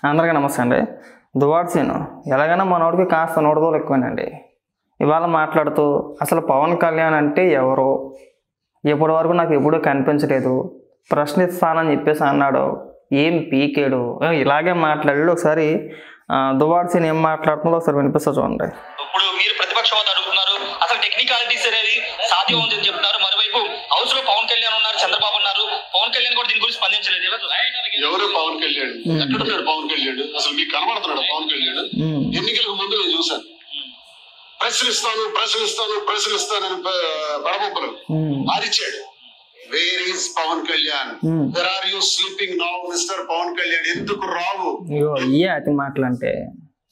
అందరికీ నమస్తే అండి. దువ్వాడ సీను ఎలాగైనా మనోడికి కాస్త నోడదోలు ఎక్కువేనండి. ఇవాళ మాట్లాడుతూ అసలు పవన్ కళ్యాణ్ అంటే ఎవరో ఇప్పటి వరకు నాకు ఎప్పుడూ కనిపించలేదు, ప్రశ్నిస్తానని చెప్పేసి అన్నాడు, ఏం పీకేడు, ఇలాగే మాట్లాడాడు. ఒకసారి దువ్వాడ సీను ఏం మాట్లాడుతుందో ఒకసారి వినిపిస్తా చూడండి. ఇప్పుడు మీరు ప్రతిపక్ష హోదా అడుగుతున్నారు, అసలు టెక్నికాలిటీస్ అనేది సాధ్యం ఉందని చెప్తున్నారు. మరోవైపు హౌస్ లో పవన్ కళ్యాణ్ ఉన్నారు, చంద్రబాబు ఉన్నారు. పవన్ కళ్యాణ్ కూడా దీని గురించి స్పందించలేదు. ఎవరు పవన్ కళ్యాణ్? ఎక్కడున్నాడు పవన్ కళ్యాణ్? అసలు మీకు కనబడుతున్నాడు పవన్ కళ్యాణ్? ఎన్నికలకు ముందు నేను చూశాను, ప్రశ్నిస్తానని బడబొబ్బలు అరిచాడు. Where is Pawan Kalyan? Where are you sleeping now mister Pawan Kalyan? ఎందుకు రావు? అతి మాటలంటే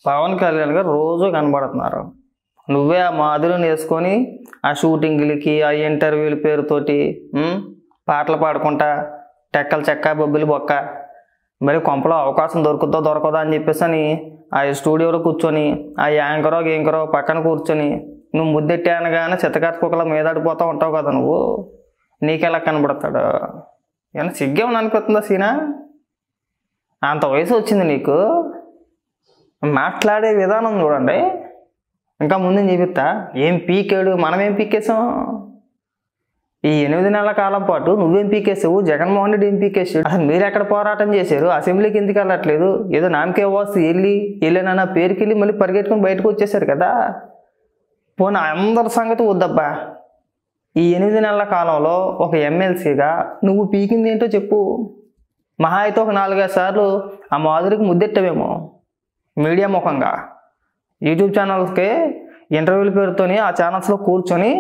పవన్ కళ్యాణ్ గారు రోజు కనబడుతున్నారు. నువ్వే ఆ మాధురిని వేసుకొని ఆ షూటింగ్లకి ఆ ఇంటర్వ్యూల పేరుతోటి పాటలు పాడుకుంటా టెక్కలు చెక్క బొబ్బిలి బొక్క, మరి కొంపలో అవకాశం దొరకదా అని చెప్పేసి అని ఆ స్టూడియోలో కూర్చొని ఆ యాంకరో పక్కన కూర్చొని నువ్వు ముద్దెట్టి అనగానే చిత్తకాత కుక్కల మీదాడిపోతూ ఉంటావు కదా నువ్వు. నీకెలా కనబడతాడు? ఏమన్నా సిగ్గేమని అనిపిస్తుందా సీనా? అంత వయసు వచ్చింది నీకు, మాట్లాడే విధానం చూడండి. ఇంకా ముందు చూపిస్తా ఏం పీకాడు, మనం ఏం పీకేసాం? ఈ 8 నెలల కాలం పాటు నువ్వేం పీకేసావు, జగన్మోహన్ రెడ్డి ఏం పీకేసాడు? అసలు మీరు ఎక్కడ పోరాటం చేశారు? అసెంబ్లీకి ఎందుకు వెళ్ళట్లేదు? ఏదో నామకే వాస్తు వెళ్ళినా పేరుకి వెళ్ళి మళ్ళీ పరిగెట్టుకుని బయటకు వచ్చేసారు కదా. పోనీ అందరి సంగతి వద్దబ్బా. ఈ 8 నెలల కాలంలో ఒక ఎమ్మెల్సీగా నువ్వు పీకింది ఏంటో చెప్పు. మహా అయితే ఒక 4-5 సార్లు ఆ మాధురికి ముద్దెట్టవేమో మీడియా ముఖంగా. యూట్యూబ్ ఛానల్స్కి ఇంటర్వ్యూల పేరుతోని ఆ ఛానల్స్లో కూర్చొని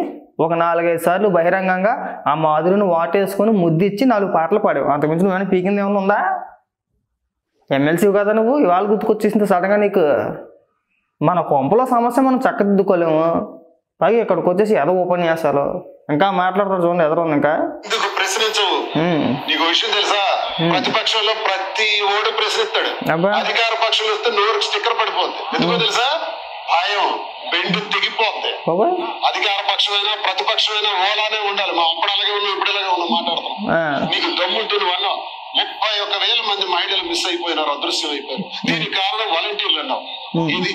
ఒక 4-5 సార్లు బహిరంగంగా ఆ మాధురిని వాటేసుకొని ముద్దిచ్చి 4 పాటలు పాడావు. అంతకుమించి నువ్వేమైనా పీకింది ఏమైనా ఉందా? ఎమ్మెల్సీ కదా నువ్వు, ఇవాళ గుర్తుకొచ్చేసింది సడన్గా నీకు. మన కొంపలో సమస్య మనం చక్కదిద్దుకోలేము, పైగా ఇక్కడికి వచ్చేసి ఏదో ఉపన్యాసాలు ఇంకా మాట్లాడతారు చూడండి. ఎదురుంది ఇంకా ప్రశ్నించవు. నీకు విషయం తెలుసా? ప్రతిపక్షంలో ప్రతి ఓడు ప్రశ్నిస్తాడు, అధికార పక్షంలో వస్తే నోరు స్టిక్కర్ పడిపోద్ది. ఎందుకో తెలుసా? భయం, బెండు తెగిపోద్ది. అధికార పక్షమైనా ప్రతిపక్షమైనా ఓలానే ఉండాలి. మా అప్పుడు అలాగే ఉన్నాం, ఇప్పుడు ఇలాగే ఉన్నాం మాట్లాడుతున్నాం. నీకు దమ్ముంటూ నువ్వు అన్నావు 31,000 మంది మహిళలు మిస్ అయిపోయినారు, అదృశ్యం అయిపోయారు. దీనికి కారణం వాలంటీర్లు అన్నావు. ఇది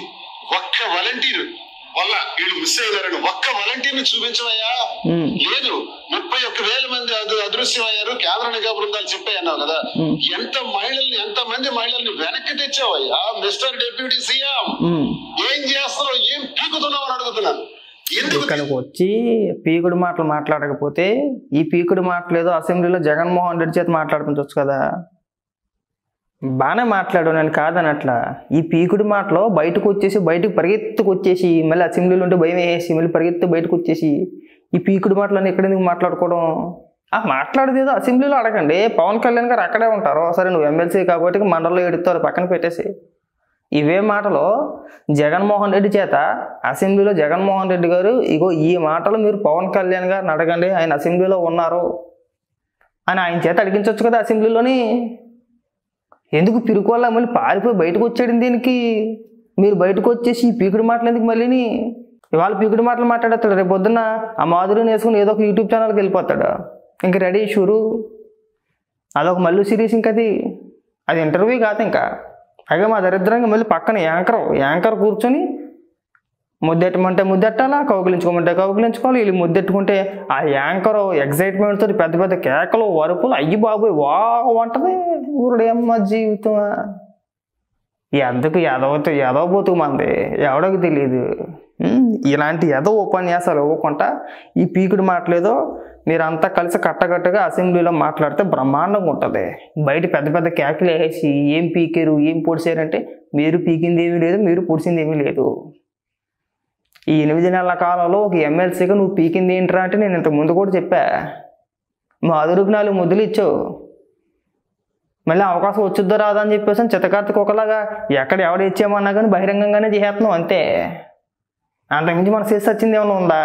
ఒక్క వాలంటీర్ వల్ల వీళ్ళు మిస్ అయినారని ఒక్క వాలంటీర్ని చూపించవయ్యా? లేదు, 31,000 మంది అదృశ్యం అయ్యారు, కేంద్ర నిఘా బృందాలు చెప్పాయి అన్నావు కదా. ఎంతమంది మహిళల్ని వెనక్కి తెచ్చావయ్యా మిస్టర్ డిప్యూటీ సీఎం? ఏం చేస్తున్నావు, ఏం పీకుతున్నావు అని అడుగుతున్నాను. ఇక్కడికి వచ్చి పీకుడు మాటలు మాట్లాడకపోతే ఈ పీకుడు మాటలు ఏదో అసెంబ్లీలో జగన్మోహన్ రెడ్డి చేత మాట్లాడుకుంటొచ్చు కదా. బాగానే మాట్లాడు, నేను కాదని అట్లా. ఈ పీకుడు మాటలో బయటకు పరిగెత్తుకొచ్చేసి మళ్ళీ అసెంబ్లీలో ఉంటే భయం వేసి మళ్ళీ బయటకు వచ్చేసి ఈ పీకుడు మాటలను ఎక్కడెందుకు మాట్లాడుకోవడం? మాట్లాడేది ఏదో అసెంబ్లీలో అడగండి. పవన్ కళ్యాణ్ గారు అక్కడే ఉంటారు. సరే నువ్వు ఎమ్మెల్సీ కాబట్టి మండలిలో ఎడుతారు, పక్కన పెట్టేసి ఇవే మాటలు జగన్మోహన్ రెడ్డి చేత అసెంబ్లీలో జగన్మోహన్ రెడ్డి గారు ఇగో ఈ మాటలు మీరు పవన్ కళ్యాణ్ గారిని అడగండి, ఆయన అసెంబ్లీలో ఉన్నారు అని ఆయన చేత అడిగించవచ్చు కదా అసెంబ్లీలోని. ఎందుకు పిరుకోవాలా మళ్ళీ పారిపోయి బయటకు వచ్చాడు? దీనికి మీరు బయటకు వచ్చేసి ఈ పీకుడు మాటలు ఎందుకు మళ్ళీని? ఇవాళ పీకుడు మాటలు మాట్లాడతాడు, రేపు పొద్దున్న ఆ మాధురిని వేసుకుని ఏదో ఒక యూట్యూబ్ ఛానల్కి వెళ్ళిపోతాడు. ఇంక రెడీ షూరు, అదొక మళ్ళీ సిరీస్. ఇంక అది ఇంటర్వ్యూ కాదు. ఇంకా పైగా మా దరిద్రంగా మళ్ళీ పక్కన యాంకర్ కూర్చొని ముద్దెట్టమంటే ముద్దెట్టాలా, కౌగిలించుకోమంటే కౌగిలించుకోవాలి. వీళ్ళు ముద్దెట్టుకుంటే ఆ యాంకర్ ఎగ్జైట్మెంట్ తోటి పెద్ద కేకలు వరుపులు, అయ్యి బాబోయ్ వా అంటది. ఊరుడేమ్మ జీవితమా, ఎందుకు ఎదవ బతుకు మంది ఎవడకు తెలియదు. ఇలాంటి ఉపన్యాసాలు ఇవ్వకుండా ఈ పీకుడు మాటలేదో మీరంతా కలిసి కట్టగట్టుగా అసెంబ్లీలో మాట్లాడితే బ్రహ్మాండంగా ఉంటుంది. బయట పెద్ద కేకలు వేసి ఏం పీకారు, ఏం పొడిచారంటే మీరు పీకింది ఏమీ లేదు, మీరు పొడిచింది ఏమీ లేదు. ఈ 8 నెలల కాలంలో ఒక ఎమ్మెల్సీగా నువ్వు పీకింది ఏంట్రా అంటే నేను ఇంతకు ముందు కూడా చెప్పా. మా అదురుకు 4 ముద్దులు ఇచ్చావు, మళ్ళీ అవకాశం వచ్చుద్దో రాదా అని చెప్పేసి చిత్తకార్తెకు ఒకలాగా ఎక్కడ ఎవడ ఇచ్చామన్నా కానీ బహిరంగంగానే చేసేస్తున్నావు అంతే. అంతకుమించి మన చేసి వచ్చింది ఏమైనా ఉందా?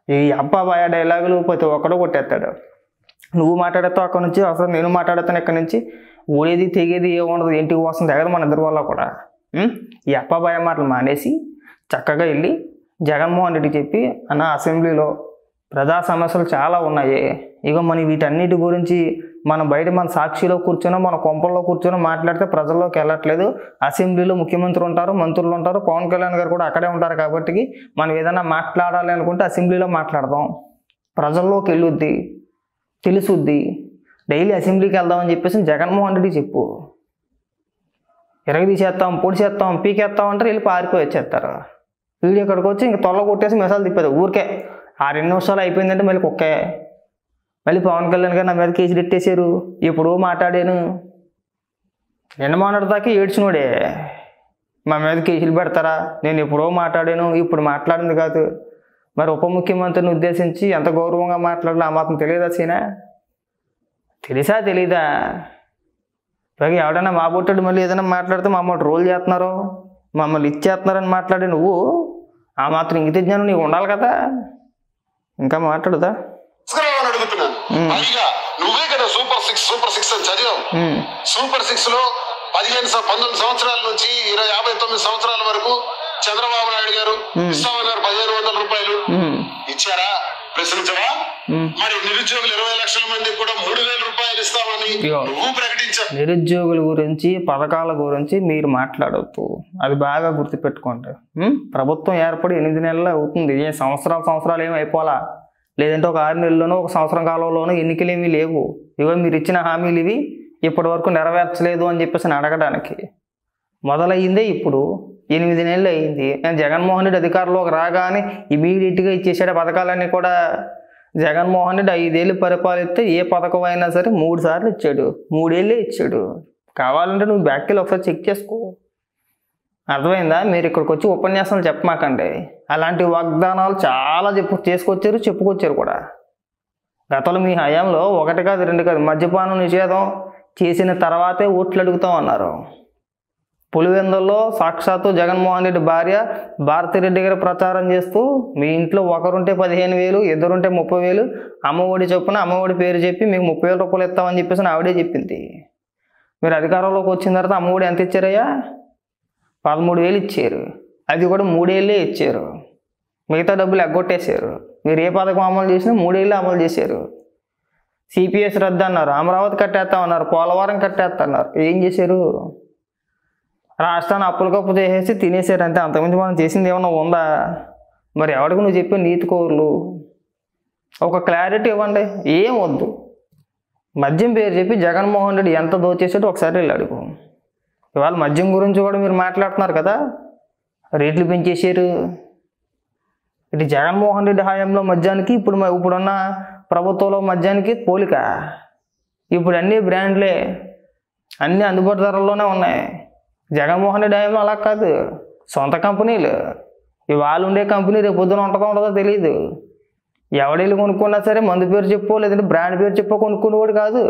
ఈ అబ్బాబాయ డైలాగులు ప్రతి ఒక్కడో కొట్టేస్తాడు. నువ్వు మాట్లాడతావు అక్కడ నుంచి, అసలు నేను మాట్లాడతాను ఇక్కడ నుంచి, ఊడేది తెగేది ఏముండదు, ఇంటికి వస్తుంది తెగదు మన ఇద్దరు వల్ల కూడా. ఈ అబ్బాబాయ మాటలు మానేసి చక్కగా వెళ్ళి జగన్మోహన్ రెడ్డికి చెప్పి, అన్న అసెంబ్లీలో ప్రజా సమస్యలు చాలా ఉన్నాయి, ఇక మనం వీటన్నిటి గురించి మనం బయట మన సాక్షిలో కూర్చొని మన కొంపల్లో కూర్చొని మాట్లాడితే ప్రజల్లోకి వెళ్ళట్లేదు. అసెంబ్లీలో ముఖ్యమంత్రి ఉంటారు, మంత్రులు ఉంటారు, పవన్ కళ్యాణ్ గారు కూడా అక్కడే ఉంటారు. కాబట్టి మనం ఏదైనా మాట్లాడాలి అనుకుంటే అసెంబ్లీలో మాట్లాడదాం, ప్రజల్లోకి వెళ్ళొద్ది, తెలుసుద్ది. డైలీ అసెంబ్లీకి వెళ్దామని చెప్పేసి జగన్మోహన్ రెడ్డి చెప్పు. తీసేస్తాం, పొడి చేస్తాం, పీకేస్తాం అంటారు, వెళ్ళి పారిపోయి వచ్చేస్తారు. వీడియో ఇక్కడికి వచ్చి ఇంక తొల్ల కొట్టేసి మెసాలు తిప్పేది ఊరికే. ఆ 2 నిమిషాలు అయిపోయిందంటే మళ్ళీ కుక్కే. మళ్ళీ పవన్ కళ్యాణ్ గారు నా మీద కేసులు ఎట్టేశారు, ఎప్పుడో మాట్లాడాను. నిన్న మాట్లాడదాకా ఏడ్చినోడే మా మీద కేసులు పెడతారా, నేను ఎప్పుడో మాట్లాడాను, ఇప్పుడు మాట్లాడింది కాదు. మరి ఉప ముఖ్యమంత్రిని ఉద్దేశించి ఎంత గౌరవంగా మాట్లాడాలి ఆ మాత్రం తెలియదా సీనా? తెలిసా తెలీదా? పైగా ఎవడైనా మా బొట్టడు మళ్ళీ ఏదైనా మాట్లాడితే మమ్మల్ని రోల్ చేస్తున్నారు, మమ్మల్ని ఇచ్చేస్తున్నారని మాట్లాడి నువ్వు ఆ మాత్రం ఇంగిత జ్ఞానం నీకు ఉండాలి కదా. ఇంకా మాట్లాడుదా? నువ్వే కదా సూపర్ సిక్స్ అని చదివావు. సూపర్ 6 లో 19 సంవత్సరాల నుంచి 59 సంవత్సరాల వరకు చంద్రబాబు నాయుడు గారు ఇస్తామన్నారు 1500 రూపాయలు. ఇచ్చారా? ప్రశ్నించవా? మరి నిరుద్యోగులు 20 లక్షల మందికి కూడా 3000 రూపాయలు ఇస్తామని నువ్వు ప్రకటించావు. నిరుద్యోగుల గురించి, పథకాల గురించి మీరు మాట్లాడవద్దు, అది బాగా గుర్తుపెట్టుకోండి. ప్రభుత్వం ఏర్పడి 8 నెలలు అవుతుంది, ఏ సంవత్సరాలు ఏమి అయిపోలా. లేదంటే ఒక 6 నెలల్లోనో ఒక సంవత్సరం కాలంలోనో ఎన్నికలు ఏమీ లేవు. ఇవో మీరు ఇచ్చిన హామీలు ఇవి ఇప్పటి వరకు నెరవేర్చలేదు అని చెప్పేసి అడగడానికి మొదలయ్యిందే ఇప్పుడు. 8 నెలలు అయింది. జగన్మోహన్ రెడ్డి అధికారంలోకి రాగానే ఇమీడియట్గా ఇచ్చేసాడు పథకాలన్నీ కూడా. జగన్మోహన్ రెడ్డి 5 ఏళ్ళు పరిపాలిస్తే ఏ పథకం అయినా సరే 3 సార్లు ఇచ్చాడు, 3 ఏళ్ళే ఇచ్చాడు. కావాలంటే నువ్వు బ్యాక్కి ఒకసారి చెక్ చేసుకో. అర్థమైందా? మీరు ఇక్కడికి వచ్చి ఉపన్యాసాలు చెప్పమాకండి. అలాంటి వాగ్దానాలు చాలా చెప్పుకొచ్చారు కూడా. గతంలో మీ హయాంలో 1 కాదు 2 కాదు మద్యపానం నిషేధం చేసిన తర్వాతే ఓట్లు అడుగుతాం అన్నారు. పులివెందుల్లో సాక్షాత్తు జగన్మోహన్ రెడ్డి భార్య భారతిరెడ్డి గారు ప్రచారం చేస్తూ మీ ఇంట్లో ఒకరుంటే 15,000, ఇద్దరుంటే 30,000, అమ్మఒడి చొప్పున అమ్మఒడి పేరు చెప్పి మీకు 30,000 రూపాయలు ఇస్తామని చెప్పేసి ఆవిడే చెప్పింది. మీరు అధికారంలోకి వచ్చిన తర్వాత అమ్మఒడి ఎంత ఇచ్చారయ్యా? 13,000 ఇచ్చారు. అది కూడా 3 ఏళ్ళే ఇచ్చారు. మిగతా డబ్బులు ఎగ్గొట్టేశారు. మీరు ఏ పథకం అమలు చేసినా 3 ఏళ్ళు అమలు చేశారు. సిపిఎస్ రద్దు అన్నారు, అమరావతి కట్టేస్తామన్నారు, పోలవరం కట్టేస్తున్నారు. ఏం చేశారు? రాష్ట్రాన్ని అప్పులకప్పు చేసేసి తినేశారు అంతే. అంతకుమించి మనం చేసింది ఏమన్నా ఉందా? మరి ఎవరికి నువ్వు చెప్పే నీతి కోరులు ఒక క్లారిటీ ఇవ్వండి. ఏం వద్దు. మద్యం పేరు చెప్పి జగన్మోహన్ రెడ్డి ఎంత దోచేసాడో ఒకసారి వెళ్ళి అడుగు. ఇవాళ మద్యం గురించి కూడా మీరు మాట్లాడుతున్నారు కదా, రేట్లు పెంచేశారు. ఇటు జగన్మోహన్ రెడ్డి హయాంలో మద్యానికి ఇప్పుడున్న ప్రభుత్వంలో మద్యానికి పోలిక. ఇప్పుడు అన్ని బ్రాండ్లే, అన్నీ అందుబాటు ధరల్లోనే ఉన్నాయి. జగన్మోహన్ రెడ్డి హయాంలో అలా కాదు, సొంత కంపెనీలు. ఇవాళ ఉండే కంపెనీ రేపు పొద్దున ఉండదో తెలియదు. ఎవడెళ్ళి కొనుక్కున్నా సరే మందు పేరు చెప్పో లేదంటే బ్రాండ్ పేరు చెప్పో కొనుక్కునేవాడు కాదు.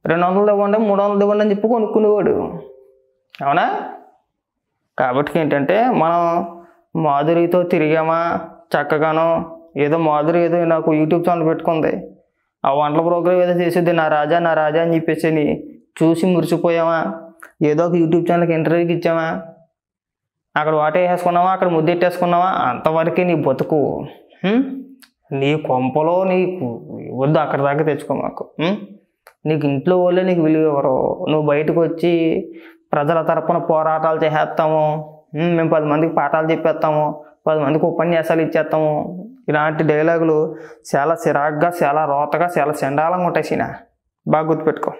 200 ఇవ్వండి 300 ఇవ్వండి అని చెప్పి కొనుక్కునేవాడు. అవునా? కాబట్టి ఏంటంటే మనం మాధురితో తిరిగామా చక్కగానో, ఏదో మాధురి ఏదో నాకు యూట్యూబ్ ఛానల్ పెట్టుకుంది, ఆ వంటల ప్రోగ్రామ్ ఏదో చేసేది నా రాజా అని చెప్పేసి చూసి మురిసిపోయామా? ఏదో ఒక యూట్యూబ్ ఛానల్కి ఇంటర్వ్యూకి ఇచ్చామా? అక్కడ వాటేసుకున్నావా, అక్కడ ముద్దెట్టేసుకున్నావా? అంతవరకే నీ బతుకు. నీ కొంపలో నీకు వద్దు, అక్కడ దాకా తెచ్చుకో మాకు. నీకు ఇంట్లో వాళ్ళే నీకు విలువ ఎవరు? నువ్వు బయటకు వచ్చి ప్రజల తరపున పోరాటాలు చేసేస్తాము, మేము 10 మందికి పాఠాలు చెప్పేస్తాము, 10 మందికి ఉపన్యాసాలు ఇచ్చేస్తాము, ఇలాంటి డైలాగులు చాలా చిరాగ్గా, చాలా రోతగా, చాలా చండాలంగా ఉంటాయి సీనా. బాగా గుర్తుపెట్టుకో.